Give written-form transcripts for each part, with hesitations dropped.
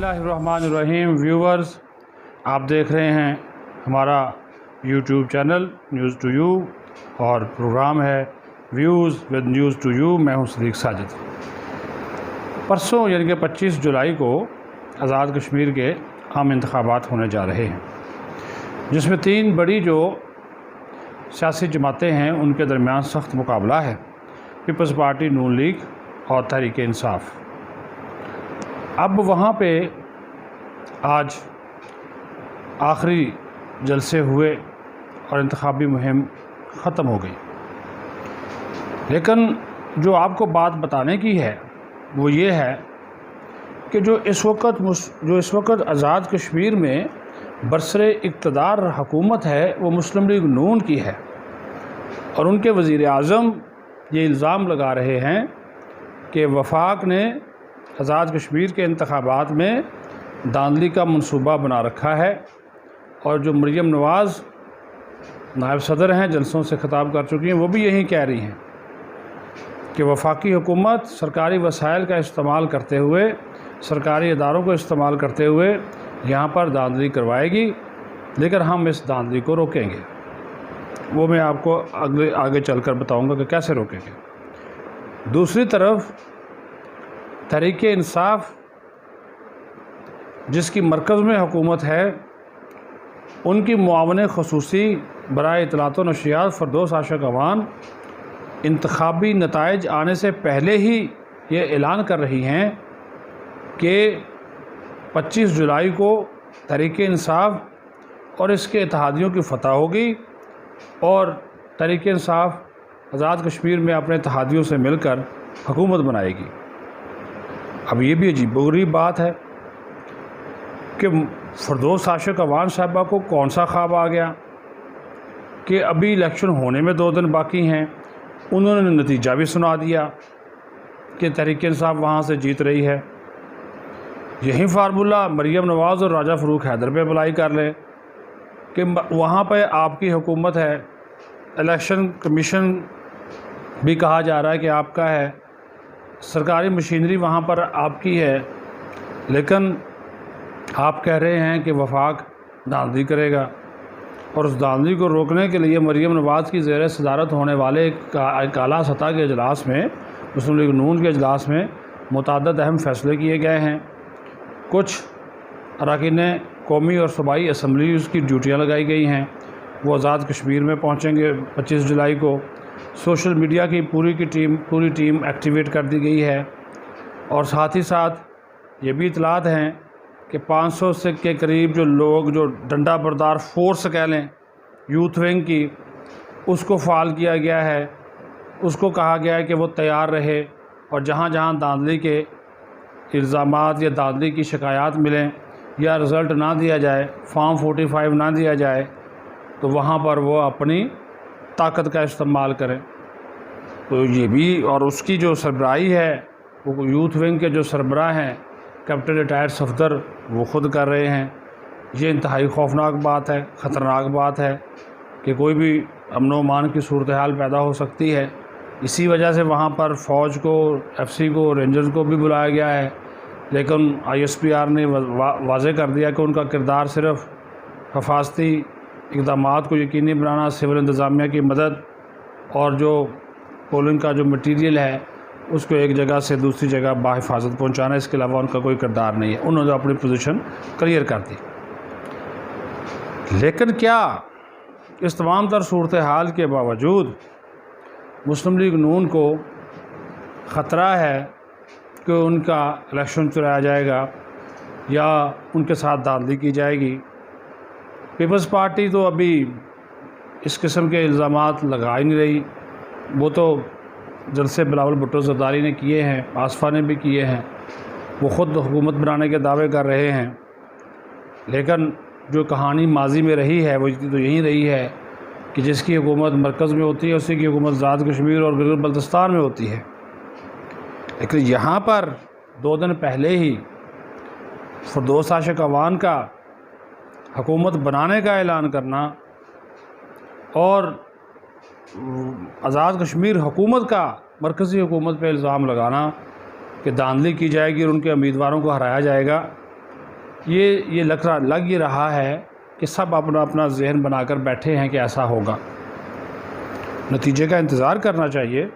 बिस्मिल्लाहिर्रहमानिर्रहीम। व्यूवर्स, आप देख रहे हैं हमारा YouTube channel news to you और प्रोग्राम है views with news to you. मैं हूं सदीक साजिद। परसों यानी कि 25 जुलाई को आज़ाद कश्मीर के आम इंतखाबात होने जा रहे हैं, जिसमें तीन बड़ी जो सियासी जमातें हैं उनके दरमियान सख्त मुकाबला है। पीपल्स पार्टी, नून लीग और तहरीक इंसाफ। अब वहाँ पे आज आखिरी जलसे हुए और इंतखाबी मुहिम ख़त्म हो गई। लेकिन जो आपको बात बताने की है वो ये है कि जो इस वक्त आज़ाद कश्मीर में बरसरे इक़्तिदार हुकूमत है वो मुस्लिम लीग नून की है, और उनके वज़ीर आज़म ये इल्ज़ाम लगा रहे हैं कि वफाक ने आज़ाद कश्मीर के इंतखाबात में धांधली का मंसूबा बना रखा है। और जो मरियम नवाज़ नायब सदर हैं, जलसों से खिताब कर चुकी हैं, वो भी यही कह रही हैं कि वफाकी हुकूमत सरकारी वसाइल का इस्तेमाल करते हुए, सरकारी इदारों को इस्तेमाल करते हुए यहाँ पर धांधली करवाएगी, लेकिन हम इस धांधली को रोकेंगे। वो मैं आपको आगे चलकर बताऊँगा कि कैसे रोकेंगे। दूसरी तरफ तहरीक इंसाफ, जिसकी मरकज़ में हुकूमत है, उनकी मुआवन ख़ुसूसी बराए इत्तलात व नशरियात फ़रदौस आशिक़ अवान इंतखाबी नताइज आने से पहले ही ये ऐलान कर रही हैं कि 25 जुलाई को तहरीक इंसाफ और इसके इत्तेहादियों की फ़तह होगी और तहरीक इंसाफ आज़ाद कश्मीर में अपने इत्तेहादियों से मिलकर हुकूमत बनाएगी। अब ये भी अजीबोगरीब बात है कि फ़रदौस आशिक़ अवान साहिबा को कौन सा ख्वाब आ गया कि अभी इलेक्शन होने में 2 दिन बाकी हैं, उन्होंने नतीजा भी सुना दिया कि तहरीक इंसाफ वहाँ से जीत रही है। यही फार्मूला मरियम नवाज़ और राजा फ़रूक हैदर पे अप्लाई कर लें कि वहाँ पे आपकी हुकूमत है, इलेक्शन कमीशन भी कहा जा रहा है कि आपका है, सरकारी मशीनरी वहाँ पर आपकी है, लेकिन आप कह रहे हैं कि वफाक धांधली करेगा। और उस धांधली को रोकने के लिए मरियम नवाज़ की ज़ेर सदारत होने वाले एक आला सतह के इजलास में, मुस्लिम लीग नून के इजलास में मुतअद्दिद अहम फ़ैसले किए गए हैं। कुछ अरकान कौमी और सूबाई असम्बलीज़ की ड्यूटियाँ लगाई गई हैं, वो आज़ाद कश्मीर में पहुँचेंगे 25 जुलाई को। सोशल मीडिया की पूरी टीम एक्टिवेट कर दी गई है, और साथ ही साथ ये भी इतलात हैं कि 500 से के करीब जो लोग, जो डंडा बरदार फोर्स कह लें यूथ विंग की, उसको फ़ाल किया गया है। उसको कहा गया है कि वो तैयार रहे, और जहाँ जहाँ धांधली के इल्ज़ामात या धांधली की शिकायत मिलें या रिज़ल्ट ना दिया जाए, फॉर्म 45 ना दिया जाए, तो वहाँ पर वो अपनी ताकत का इस्तेमाल करें। तो ये भी, और उसकी जो सरबराही है वो यूथ विंग के जो सरबराह हैं कैप्टन रिटायर्ड सफदर, वो ख़ुद कर रहे हैं। ये इंतहाई खौफनाक बात है, ख़तरनाक बात है कि कोई भी अमन व अमान की सूरत हाल पैदा हो सकती है। इसी वजह से वहाँ पर फ़ौज को, एफसी को, रेंजर्स को भी बुलाया गया है, लेकिन ISPR ने वाज़े कर दिया कि उनका किरदार सिर्फ़ हिफाजती इक़दामात को यकीनी बनाना, सिविल इंतज़ामिया की मदद और जो पोलिंग का जो मटीरियल है उसको एक जगह से दूसरी जगह बाहिफाजत पहुँचाना, इसके अलावा उनका कोई किरदार नहीं है। उन्होंने अपनी पोजीशन क्लियर कर दी। लेकिन क्या इस तमाम तर सूरत हाल के बावजूद मुस्लिम लीग नून को ख़तरा है कि उनका इलेक्शन चुराया जाएगा या उनके साथ धांधली की जाएगी? पीपल्स पार्टी तो अभी इस किस्म के इल्ज़ामात लगा ही नहीं रही। वो तो जलसे बिलावल भुट्टो ज़रदारी ने किए हैं, आसफ़ा ने भी किए हैं, वो ख़ुद हुकूमत बनाने के दावे कर रहे हैं। लेकिन जो कहानी माजी में रही है वो तो यही रही है कि जिसकी हुकूमत मरकज़ में होती है उसी की हुकूमत आज़ाद कश्मीर और गिलगित बल्तिस्तान में होती है। लेकिन यहाँ पर 2 दिन पहले ही फ़रदौस आशिक़ अवान का हुकूमत बनाने का ऐलान करना और आज़ाद कश्मीर हुकूमत का मरकज़ी हुकूमत पर इल्ज़ाम लगाना कि धांधली की जाएगी और उनके उम्मीदवारों को हराया जाएगा, یہ لگ یہ رہا ہے کہ سب اپنا اپنا ذہن بنا کر بیٹھے ہیں کہ ایسا ہوگا۔ نتیجے کا انتظار کرنا چاہیے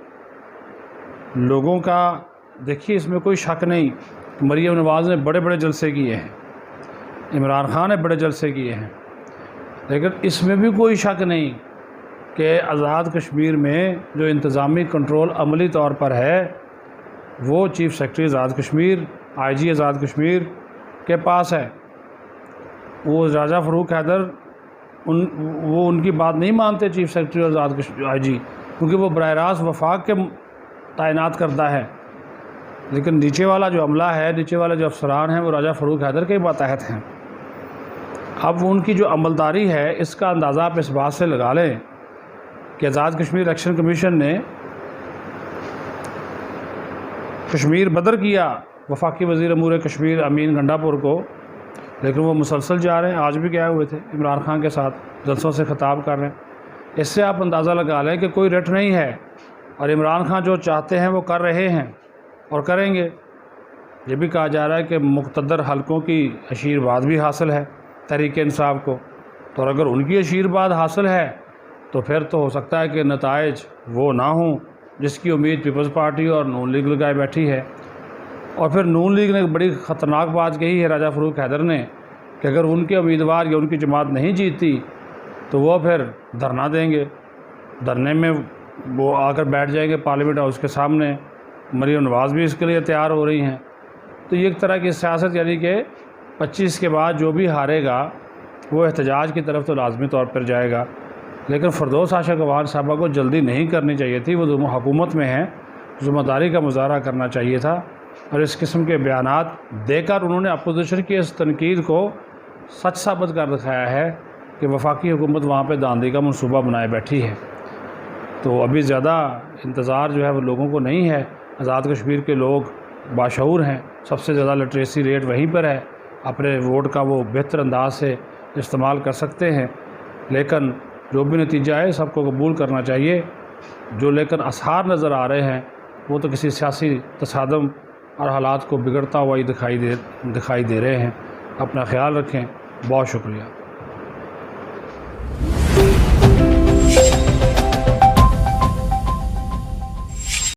لوگوں کا۔ دیکھیے اس میں کوئی شک نہیں، مریم نواز نے بڑے بڑے جلسے کیے ہیں، عمران خان نے بڑے جلسے کیے ہیں، لیکن اس میں بھی کوئی شک نہیں کہ آزاد کشمیر میں جو انتظامی کنٹرول عملی طور پر ہے وہ چیف سیکرٹری آزاد کشمیر، آئی جی آزاد کشمیر کے پاس ہے۔ وہ راجہ فاروق حیدر وہ ان کی بات نہیں مانتے چیف سیکرٹری اور آزاد کشمیر آئی جی، کیونکہ وہ براہ راست وفاق کے تعینات کردہ ہے، لیکن نیچے والا جو عملہ ہے، نیچے والے جو افسران ہیں وہ راجہ فاروق حیدر کے ماتحت ہیں۔ اب ان کی جو عملداری ہے اس کا اندازہ آپ اس بات سے لگا لیں کہ آزاد کشمیر الیکشن کمیشن نے کشمیر بدر کیا وفاقی وزیر امور کشمیر امین گنڈا پور کو، لیکن وہ مسلسل جا رہے ہیں، آج بھی گئے ہوئے تھے عمران خان کے ساتھ جلسوں سے خطاب کر رہے ہیں۔ اس سے آپ اندازہ لگا لیں کہ کوئی رٹ نہیں ہے، اور عمران خان جو چاہتے ہیں وہ کر رہے ہیں اور کریں گے۔ یہ بھی کہا جا رہا ہے کہ مقتدر حلقوں کی آشیرواد بھی حاصل ہے تحریک انصاف کو، تو اگر ان کی آشیرواد حاصل ہے تو پھر تو ہو سکتا ہے کہ نتائج وہ نہ ہوں جس کی امید پیپلز پارٹی اور نون لیگ لگائے بیٹھی ہے۔ اور پھر نون لیگ نے بڑی خطرناک بات کہی ہے راجہ فاروق حیدر نے کہ اگر ان کے امیدوار یا ان کی جماعت نہیں جیتتی تو وہ پھر دھرنا دیں گے، دھرنے میں وہ آ کر بیٹھ جائیں گے پارلیمنٹ ہاؤس کے سامنے۔ مریم نواز بھی اس کے لیے تیار ہو رہی ہیں۔ تو یہ ایک طرح کی سیاست، یعنی کہ 25 کے بعد جو بھی ہارے گا وہ احتجاج کی طرف تو لازمی طور پر جائے گا، لیکن فردوس عاشق اعوان صاحبہ کو جلدی نہیں کرنی چاہیے تھی۔ وہ حکومت میں ہیں، ذمہ داری کا مظاہرہ کرنا چاہیے تھا، اور اس قسم کے بیانات دے کر انہوں نے اپوزیشن کی اس تنقید کو سچ ثابت کر دکھایا ہے کہ وفاقی حکومت وہاں پہ داندھی کا منصوبہ بنائے بیٹھی ہے۔ تو ابھی زیادہ انتظار جو ہے وہ لوگوں کو نہیں ہے۔ آزاد کشمیر کے لوگ باشعور ہیں، سب سے زیادہ لٹریسی ریٹ وہیں پر ہے، اپنے ووٹ کا وہ بہتر انداز سے استعمال کر سکتے ہیں، لیکن جو بھی نتیجہ ہے سب کو قبول کرنا چاہیے۔ جو لیکن آثار نظر آ رہے ہیں وہ تو کسی سیاسی تصادم اور حالات کو بگڑتا ہوا ہی دکھائی دے رہے ہیں۔ اپنا خیال رکھیں، بہت شکریہ۔